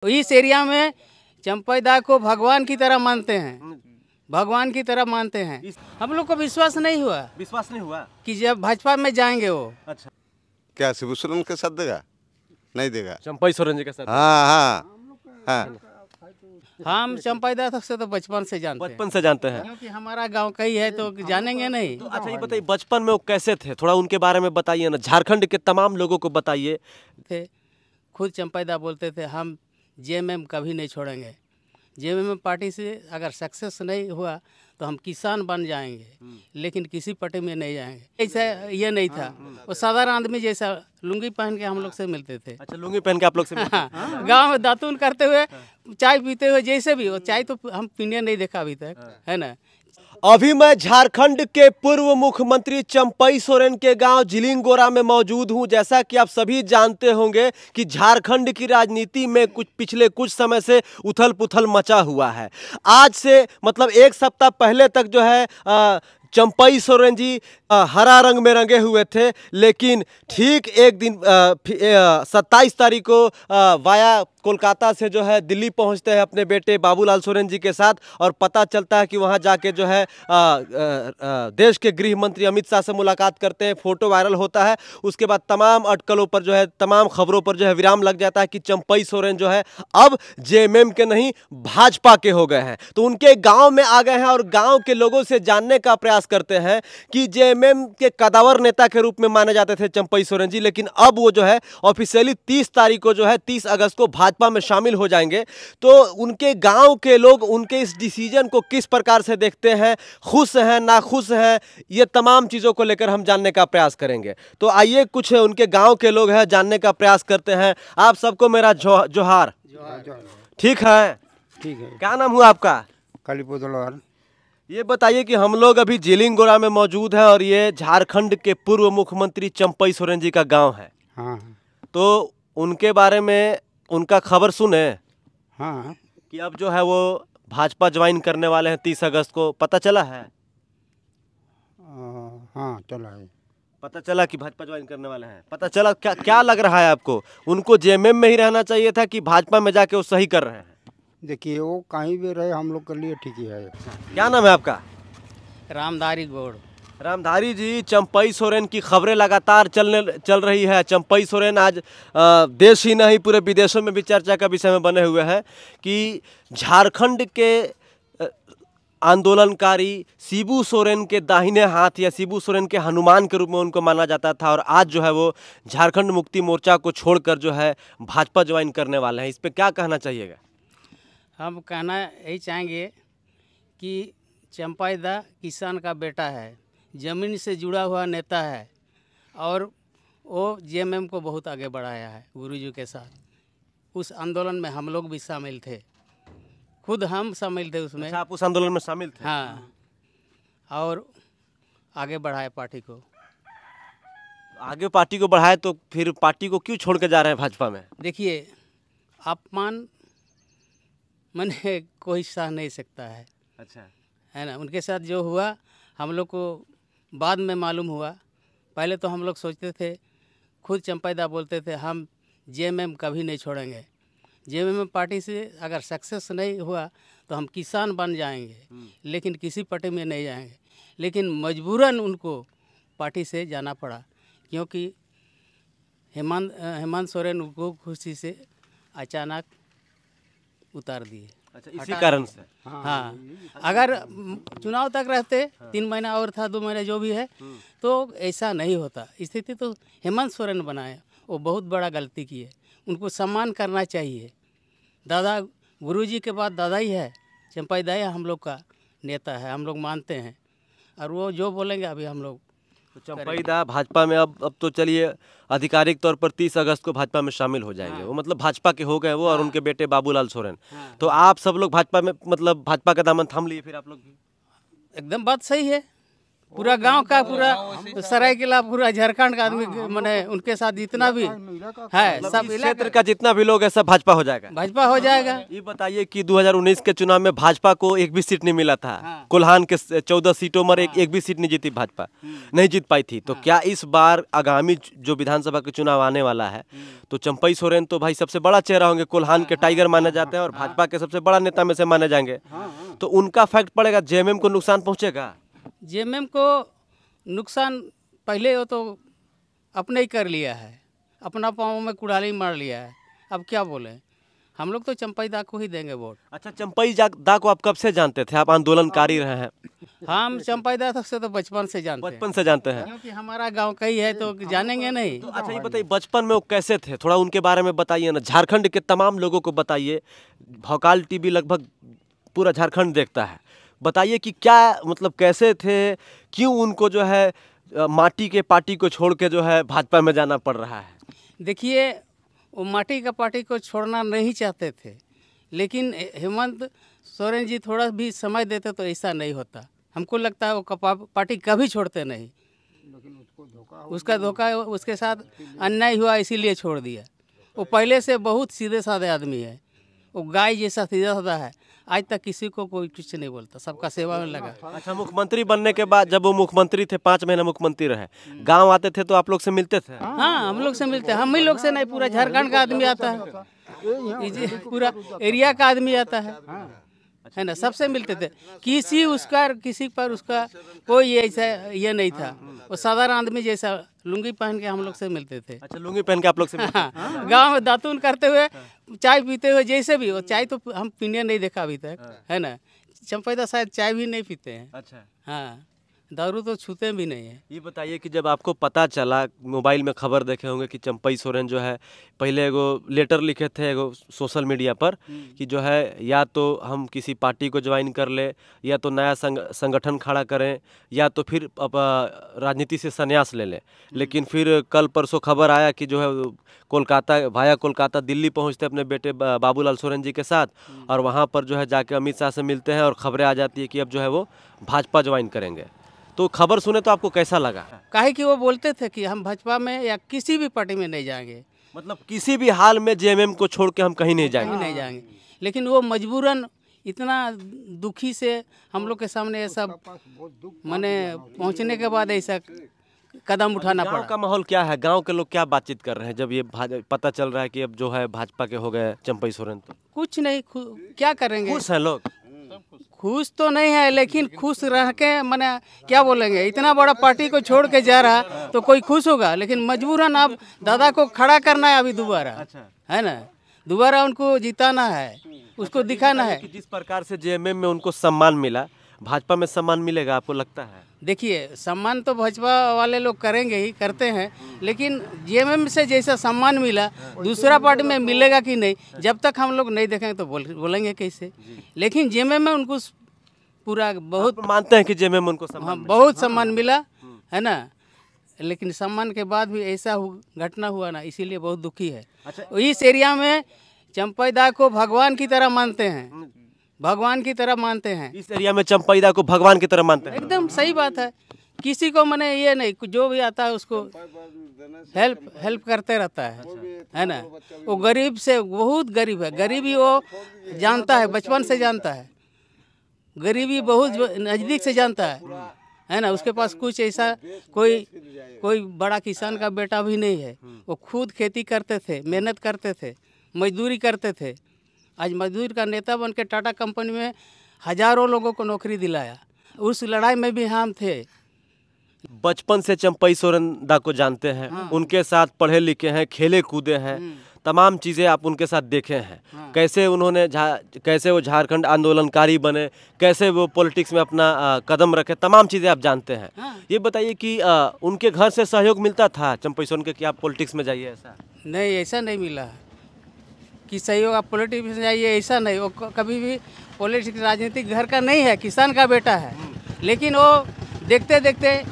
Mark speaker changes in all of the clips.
Speaker 1: तो इस एरिया में चंपैदा को भगवान की तरह मानते हैं, भगवान की तरह मानते हैं। हम लोग को विश्वास नहीं हुआ कि जब भाजपा में जाएंगे वो।
Speaker 2: अच्छा,
Speaker 3: क्या शिबू सोरेन के साथ देगा? नहीं देगा।
Speaker 2: चंपई सोरेन जी के साथ?
Speaker 3: हाँ हाँ हाँ।
Speaker 1: हम चंपैदा से तो बचपन से जानते हैं।
Speaker 2: बचपन से जानते हैं।
Speaker 1: क्योंकि हमारा गांव कई है तो जानेंगे नहीं।
Speaker 2: तो अच्छा, ये बताइए बचपन में वो कैसे थे, थोड़ा उनके बारे में बताइए ना, झारखंड के तमाम लोगों को बताइए।
Speaker 1: थे खुद चंपैदा बोलते थे हम जेएमएम कभी नहीं छोड़ेंगे, जेएमएम पार्टी से अगर सक्सेस नहीं हुआ तो हम किसान बन जाएंगे, लेकिन किसी पार्टी में नहीं जाएंगे। ऐसा ये नहीं था, वो साधारण आदमी जैसा लुंगी पहन के हम लोग से मिलते थे।
Speaker 2: अच्छा, लुंगी पहन के आप लोग से मिलते थे?
Speaker 1: हाँ, गाँव में दातून करते हुए, चाय पीते हुए, जैसे भी हो। चाय तो हम पीने नहीं देखा अभी तक, है ना।
Speaker 2: अभी मैं झारखंड के पूर्व मुख्यमंत्री चंपई सोरेन के गांव जिलिंगोरा में मौजूद हूं। जैसा कि आप सभी जानते होंगे कि झारखंड की राजनीति में पिछले कुछ समय से उथल पुथल मचा हुआ है। आज से मतलब एक सप्ताह पहले तक जो है चंपई सोरेन जी हरा रंग में रंगे हुए थे, लेकिन ठीक एक दिन 27 तारीख को वाया कोलकाता से जो है दिल्ली पहुंचते हैं अपने बेटे बाबूलाल सोरेन जी के साथ, और पता चलता है कि वहां जाके जो है देश के गृह मंत्री अमित शाह से मुलाकात करते हैं। फोटो वायरल होता है। उसके बाद तमाम अटकलों पर जो है, तमाम खबरों पर जो है विराम लग जाता है कि चंपई सोरेन जो है अब जेएमएम के नहीं भाजपा के हो गए हैं। तो उनके गाँव में आ गए हैं और गाँव के लोगों से जानने का प्रयास करते हैं कि जेएमएम के कदावर नेता के रूप में माने जाते थे चंपई सोरेन जी, लेकिन अब वो जो है ऑफिशियली 30 तारीख को जो है 30 अगस्त को भाजपा में शामिल हो जाएंगे। तो उनके गांव के लोग उनके इस डिसीजन को किस प्रकार से देखते हैं, खुश हैं नाखुश हैं, ये तमाम चीज़ों को लेकर हम जानने का प्रयास करेंगे। तो आइए कुछ उनके गांव के लोग हैं जानने का प्रयास करते हैं। आप सबको मेरा जोहार। ठीक है?
Speaker 4: ठीक है।
Speaker 2: क्या नाम हुआ आपका?
Speaker 4: कालीपुर।
Speaker 2: ये बताइए कि हम लोग अभी जिलिंगोरा में मौजूद हैं और ये झारखंड के पूर्व मुख्यमंत्री चंपई सोरेन जी का गांव है।
Speaker 4: हाँ।
Speaker 2: तो उनके बारे में उनका खबर सुने?
Speaker 4: हाँ।
Speaker 2: कि अब जो है वो भाजपा ज्वाइन करने वाले हैं 30 अगस्त को, पता चला है?
Speaker 4: हाँ, चला है।
Speaker 2: पता चला कि भाजपा ज्वाइन करने वाले हैं? पता चला? क्या लग रहा है आपको, उनको जेएमएम में ही रहना चाहिए था कि भाजपा में जाके वो सही कर रहे हैं?
Speaker 4: देखिए, वो कहीं भी रहे हम लोग के लिए ठीक ही है।
Speaker 2: क्या नाम है आपका?
Speaker 1: रामधारी गौड़।
Speaker 2: रामधारी जी, चंपई सोरेन की खबरें लगातार चल रही है। चंपई सोरेन आज देश ही नहीं पूरे विदेशों में भी चर्चा का विषय में बने हुए हैं कि झारखंड के आंदोलनकारी शिबू सोरेन के दाहिने हाथ या शिबू सोरेन के हनुमान के रूप में उनको माना जाता था, और आज जो है वो झारखंड मुक्ति मोर्चा को छोड़कर जो है भाजपा ज्वाइन करने वाले हैं। इस पर क्या कहना चाहिएगा?
Speaker 1: हम कहना यही चाहेंगे कि चंपैदा किसान का बेटा है, ज़मीन से जुड़ा हुआ नेता है, और वो जेएमएम को बहुत आगे बढ़ाया है गुरुजी के साथ। उस आंदोलन में हम लोग भी शामिल थे, खुद हम शामिल थे उसमें।
Speaker 2: अच्छा, आप उस आंदोलन में शामिल थे?
Speaker 1: हाँ, और आगे बढ़ाए पार्टी को।
Speaker 2: आगे पार्टी को बढ़ाए तो फिर पार्टी को क्यों छोड़ के जा रहे हैं भाजपा में?
Speaker 1: देखिए, अपमान मैंने कोई सह नहीं सकता है।
Speaker 2: अच्छा,
Speaker 1: है ना। उनके साथ जो हुआ हम लोग को बाद में मालूम हुआ। पहले तो हम लोग सोचते थे, खुद चंपैदा बोलते थे हम जेएमएम कभी नहीं छोड़ेंगे, जेएमएम पार्टी से अगर सक्सेस नहीं हुआ तो हम किसान बन जाएंगे, लेकिन किसी पार्टी में नहीं जाएंगे। लेकिन मजबूरन उनको पार्टी से जाना पड़ा, क्योंकि हेमंत सोरेन उनको खुशी से अचानक उतार दिए।
Speaker 2: अच्छा, इसी कारण से?
Speaker 1: हाँ, अगर चुनाव तक रहते, 3 महीना और था, 2 महीने जो भी है, तो ऐसा नहीं होता। स्थिति तो हेमंत सोरेन बनाया, वो बहुत बड़ा गलती की है। उनको सम्मान करना चाहिए। दादा गुरुजी के बाद दादा ही है, चंपैदा हम लोग का नेता है, हम लोग मानते हैं, और वो जो बोलेंगे अभी हम लोग।
Speaker 2: तो चंपैदा भाजपा में अब तो चलिए आधिकारिक तौर पर 30 अगस्त को भाजपा में शामिल हो जाएंगे। वो मतलब भाजपा के हो गए वो, और उनके बेटे बाबूलाल सोरेन। तो आप सब लोग भाजपा में, मतलब भाजपा का दामन थाम लिए फिर आप लोग भी?
Speaker 1: एकदम बात सही है। पूरा गांव का पूरा सरायकेला पूरा झारखंड का आदमी मैंने उनके साथ जितना भी है सब
Speaker 2: इस क्षेत्र का जितना भी लोग है सब भाजपा हो जाएगा।
Speaker 1: भाजपा हो जाएगा।
Speaker 2: ये बताइए कि 2019 के चुनाव में भाजपा को एक भी सीट नहीं मिला था। कोल्हान के 14 सीटों में एक भी सीट नहीं जीती भाजपा, नहीं जीत पाई थी। तो क्या इस बार आगामी जो विधानसभा के चुनाव आने वाला है तो चंपई सोरेन तो भाई सबसे बड़ा चेहरा होंगे, कोल्हान के टाइगर माने जाते हैं और भाजपा के सबसे बड़ा नेता में से माने जाएंगे, तो उनका फैक्ट पड़ेगा, जेएमएम को नुकसान पहुंचेगा?
Speaker 1: जेएमएम को नुकसान पहले वो तो अपने ही कर लिया है, अपना पाँव में कुड़ाली मार लिया है। अब क्या बोले, हम लोग तो चंपई दा को ही देंगे वोट।
Speaker 2: अच्छा, चंपई दा को आप कब से जानते थे? आप आंदोलनकारी रहे हैं।
Speaker 1: हम चंपई दा से तो बचपन से जानते हैं।
Speaker 2: बचपन से जानते हैं
Speaker 1: क्योंकि हमारा गांव का ही है तो जानेंगे नहीं।
Speaker 2: तो अच्छा ये बताइए, बचपन में वो कैसे थे, थोड़ा उनके बारे में बताइए ना। झारखंड के तमाम लोगों को बताइए, भौकाल टीवी लगभग पूरा झारखंड देखता है, बताइए कि क्या मतलब कैसे थे, क्यों उनको जो है माटी के पार्टी को छोड़ के जो है भाजपा में जाना पड़ रहा है?
Speaker 1: देखिए, वो माटी का पार्टी को छोड़ना नहीं चाहते थे, लेकिन हेमंत सोरेन जी थोड़ा भी समय देते तो ऐसा नहीं होता। हमको लगता है वो पार्टी कभी छोड़ते नहीं, उसका धोखा उसके साथ अन्याय हुआ इसीलिए छोड़ दिया। वो पहले से बहुत सीधे साधे आदमी है, वो गाय जैसा सीधा साधा है, आज तक किसी को कोई कुछ नहीं बोलता, सबका सेवा में लगा।
Speaker 2: अच्छा, मुख्यमंत्री बनने के बाद जब वो मुख्यमंत्री थे, 5 महीना मुख्यमंत्री रहे, गांव आते थे तो आप लोग से मिलते थे?
Speaker 1: हाँ, हम लोग से मिलते हैं। हम ही लोग से नहीं, पूरा झारखंड का आदमी आता है, पूरा एरिया का आदमी आता है ना, सबसे मिलते थे। किसी पर उसका कोई ऐसा ये नहीं था, वो साधारण आदमी जैसा लुंगी पहन के हम लोग से मिलते थे।
Speaker 2: अच्छा, लुंगी पहन के आप लोग से मिलते थे?
Speaker 1: हाँ, गाँव में दातून करते हुए, चाय पीते हुए, जैसे भी वो चाय तो हम पीने नहीं देखा अभी तक, है ना। चंपई दा शायद चाय भी नहीं पीते हैं।
Speaker 2: अच्छा,
Speaker 1: हाँ, दारू तो छूते भी नहीं है।
Speaker 2: ये बताइए कि जब आपको पता चला, मोबाइल में खबर देखे होंगे कि चंपई सोरेन जो है, पहले एगो लेटर लिखे थे एगो सोशल मीडिया पर कि जो है या तो हम किसी पार्टी को ज्वाइन कर ले, या तो नया संगठन खड़ा करें, या तो फिर राजनीति से संन्यास ले लें। लेकिन फिर कल परसों खबर आया कि जो है कोलकाता, भाया कोलकाता दिल्ली पहुंचते अपने बेटे बाबूलाल सोरेन जी के साथ, और वहाँ पर जो है जाके अमित शाह से मिलते हैं और खबरें आ जाती है कि अब जो है वो भाजपा ज्वाइन करेंगे। तो खबर सुने तो आपको कैसा लगा?
Speaker 1: काहे कि वो बोलते थे कि हम भाजपा में या किसी भी पार्टी में नहीं जाएंगे,
Speaker 2: मतलब किसी भी हाल में जेएमएम को छोड़ के हम कहीं नहीं जाएंगे।
Speaker 1: कहीं नहीं जाएंगे। लेकिन वो मजबूरन इतना दुखी से हम लोग के सामने ऐसा माने पहुंचने के बाद ऐसा कदम उठाना
Speaker 2: गांव
Speaker 1: पड़ा।
Speaker 2: का माहौल क्या है? गांव के लोग क्या बातचीत कर रहे हैं जब ये पता चल रहा है कि अब जो है भाजपा के हो गए चंपई सोरेन? तो
Speaker 1: कुछ नहीं, क्या करेंगे।
Speaker 2: खुश हैं लोग?
Speaker 1: खुश तो नहीं है, लेकिन खुश रह के माने क्या बोलेंगे, इतना बड़ा पार्टी को छोड़ के जा रहा तो कोई खुश होगा। लेकिन मजबूरन अब दादा को खड़ा करना है अभी दोबारा, है ना, दोबारा उनको जिताना है, उसको दिखाना है।
Speaker 2: जिस प्रकार से जेएमएम में उनको सम्मान मिला, भाजपा में सम्मान मिलेगा आपको लगता है?
Speaker 1: देखिए, सम्मान तो भाजपा वाले लोग करेंगे ही, करते हैं, लेकिन जेएमएम से जैसा सम्मान मिला दूसरा पार्टी में मिलेगा कि नहीं, जब तक हम लोग नहीं देखेंगे तो बोलेंगे कैसे। लेकिन जेएमएम में उनको पूरा बहुत
Speaker 2: मानते हैं कि जेएमएम उनको सम्मान
Speaker 1: हाँ, बहुत सम्मान मिला, है ना। लेकिन सम्मान के बाद भी ऐसा घटना हुआ ना, इसीलिए बहुत दुखी है।
Speaker 2: अच्छा,
Speaker 1: इस एरिया में चंपई दा को भगवान की तरह मानते हैं, भगवान की तरह मानते हैं।
Speaker 2: इस एरिया में चंपई दा को भगवान की तरह मानते हैं?
Speaker 1: एकदम सही बात है। किसी को मैंने ये नहीं, जो भी आता है उसको हेल्प करते रहता है ना। वो गरीब से बहुत गरीब है, गरीबी वो जानता है, बचपन से जानता है, गरीबी बहुत नज़दीक से जानता है ना। उसके पास कुछ ऐसा कोई बड़ा किसान का बेटा भी नहीं है। वो खुद खेती करते थे, मेहनत करते थे, मजदूरी करते थे। आज मजदूर का नेता बन के टाटा कंपनी में हजारों लोगों को नौकरी दिलाया। उस लड़ाई में भी हम थे।
Speaker 2: बचपन से चंपई सोरेन दा को जानते हैं, उनके साथ पढ़े लिखे हैं, खेले कूदे हैं, तमाम चीज़ें आप उनके साथ देखे हैं। कैसे उन्होंने कैसे वो झारखंड आंदोलनकारी बने, कैसे वो पॉलिटिक्स में अपना कदम रखे, तमाम चीज़ें आप जानते हैं। ये बताइए कि उनके घर से सहयोग मिलता था चंपई सोरेन के कि आप पॉलिटिक्स में जाइए? ऐसा
Speaker 1: नहीं, ऐसा नहीं मिला कि सहयोग आप पॉलिटिक्स में जाइए, ऐसा नहीं। वो कभी भी पॉलिटिक्स राजनीतिक घर का नहीं है, किसान का बेटा है। लेकिन वो देखते देखते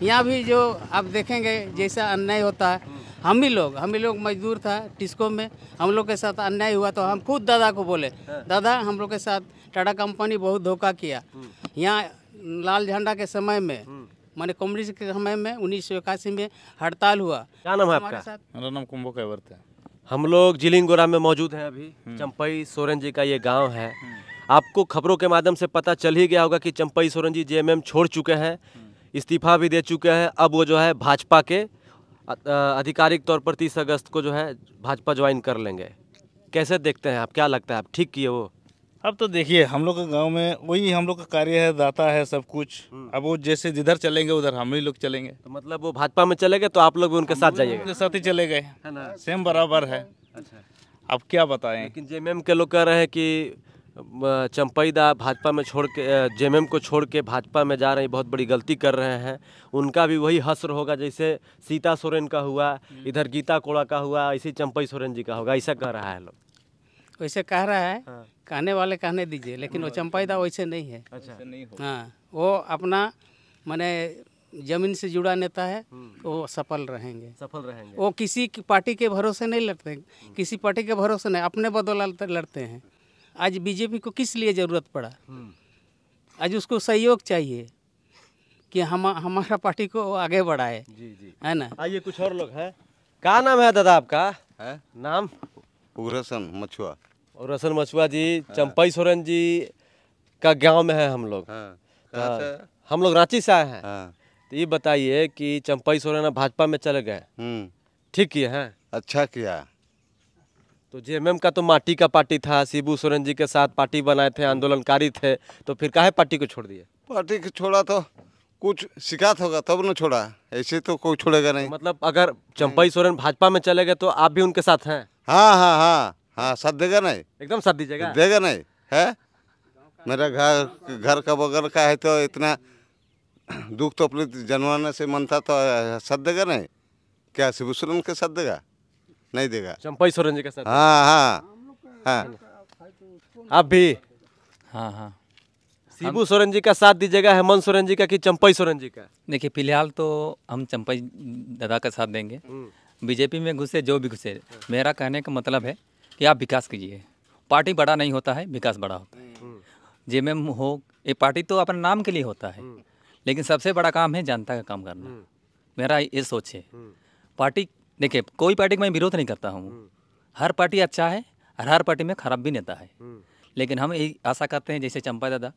Speaker 1: यहाँ भी जो आप देखेंगे जैसा अन्याय होता है, हम ही लोग मजदूर था टिस्को में, हम लोग के साथ अन्याय हुआ तो हम खुद दादा को बोले, दादा हम लोग के साथ टाटा कंपनी बहुत धोखा किया। यहाँ लाल झंडा के समय में माने कम्युनिस्ट के समय में 1981 में हड़ताल हुआ।
Speaker 2: क्या नाम है
Speaker 1: हमारे
Speaker 2: आपका?
Speaker 1: साथ
Speaker 5: मेरा नाम कुंभो कैवर्त है।
Speaker 2: हम लोग जिलिंगोरा में मौजूद हैं अभी। चंपई सोरेन जी का ये गांव है। आपको खबरों के माध्यम से पता चल ही गया होगा कि चंपई सोरेन जी जेएमएम छोड़ चुके हैं, इस्तीफा भी दे चुके हैं। अब वो जो है भाजपा के आधिकारिक तौर पर 30 अगस्त को जो है भाजपा ज्वाइन कर लेंगे। कैसे देखते हैं आप, क्या लगता है आप ठीक किए वो?
Speaker 5: अब तो देखिए हम लोग के गांव में वही हम लोग का कार्य है, दाता है सब कुछ। अब वो जैसे जिधर चलेंगे उधर हम ही लोग चलेंगे।
Speaker 2: तो मतलब वो भाजपा में चले गए तो आप लोग भी उनके साथ जाइएगा?
Speaker 5: उनके साथ ही चले गए,
Speaker 2: है ना?
Speaker 5: सेम बराबर है।
Speaker 2: अच्छा।
Speaker 5: अब क्या बताएं।
Speaker 2: लेकिन जेएमएम के लोग कह रहे हैं कि चंपई दा भाजपा में छोड़ के जेएमएम को छोड़ के भाजपा में जा रहे हैं, बहुत बड़ी गलती कर रहे हैं। उनका भी वही हश्र होगा जैसे सीता सोरेन का हुआ, इधर गीता कोड़ा का हुआ, ऐसे चंपई सोरेन जी का होगा, ऐसा कह रहा है लोग।
Speaker 1: वैसे कह रहा है।
Speaker 2: हाँ।
Speaker 1: कहने वाले कहने दीजिए, लेकिन वो चंपाईदा वैसे नहीं है।
Speaker 2: अच्छा।
Speaker 1: हाँ, वो अपना माने जमीन से जुड़ा नेता है, तो वो सफल रहेंगे।
Speaker 2: सफल रहेंगे।
Speaker 1: वो किसी की पार्टी के भरोसे नहीं लड़ते, किसी पार्टी के भरोसे नहीं, अपने बदौलत लड़ते हैं। आज बीजेपी को किस लिए ज़रूरत पड़ा? आज उसको सहयोग चाहिए कि हमारा पार्टी को आगे बढ़ाए।
Speaker 2: जी जी,
Speaker 1: है ना?
Speaker 2: आइए कुछ और लोग हैं। क्या नाम है दादा आपका?
Speaker 3: है
Speaker 2: नाम?
Speaker 3: उग्रसन मछुआ।
Speaker 2: और रसन मछुआ जी, चंपई सोरेन जी का गांव में है हम लोग।
Speaker 3: हाँ, कहाँ से?
Speaker 2: हम लोग रांची से आए हैं।
Speaker 3: हाँ।
Speaker 2: तो ये बताइए कि चंपई सोरेन अब भाजपा में चले गए, ठीक किए हैं?
Speaker 3: अच्छा किया।
Speaker 2: तो जेएमएम का तो माटी का पार्टी था, शिबू सोरेन जी के साथ पार्टी बनाए थे, आंदोलनकारी थे, तो फिर काहे पार्टी को छोड़ दिए?
Speaker 3: पार्टी को छोड़ा तो कुछ शिकायत होगा तब न छोड़ा, ऐसे तो कोई छोड़ेगा नहीं।
Speaker 2: मतलब अगर चंपई सोरेन भाजपा में चले गए तो आप भी उनके साथ हैं?
Speaker 3: हाँ हाँ हाँ हाँ, साथ देगा नहीं?
Speaker 2: एकदम साथ दीजिएगा?
Speaker 3: देगा नहीं है? मेरा घर का बगल का है तो इतना दुख तो अपने जनवाने से मनता तो साथ देगा नहीं? क्या शिबू सोरेन के साथ देगा? नहीं देगा।
Speaker 2: चंपई सोरेन जी के साथ?
Speaker 3: हाँ हाँ हाँ।
Speaker 2: आप भी?
Speaker 6: हाँ हाँ।
Speaker 2: शिबू सोरेन जी का साथ दीजिएगा, हेमंत सोरेन जी का कि चंपई सोरेन जी का?
Speaker 6: देखिए फिलहाल तो हम चंपई दादा का साथ देंगे। बीजेपी में घुसे जो भी घुसे, मेरा कहने का मतलब है कि आप विकास कीजिए। पार्टी बड़ा नहीं होता है, विकास बड़ा होता है। जेएमएम हो, ये पार्टी तो अपने नाम के लिए होता है, लेकिन सबसे बड़ा काम है जनता का काम करना। मेरा ये सोच है। पार्टी देखिए, कोई पार्टी का मैं विरोध नहीं करता हूँ, हर पार्टी अच्छा है और हर पार्टी में खराब भी नेता है। लेकिन हम यही आशा करते हैं जैसे चंपा दादा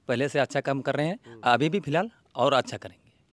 Speaker 6: पहले से अच्छा काम कर रहे हैं, अभी भी फिलहाल और अच्छा करेंगे।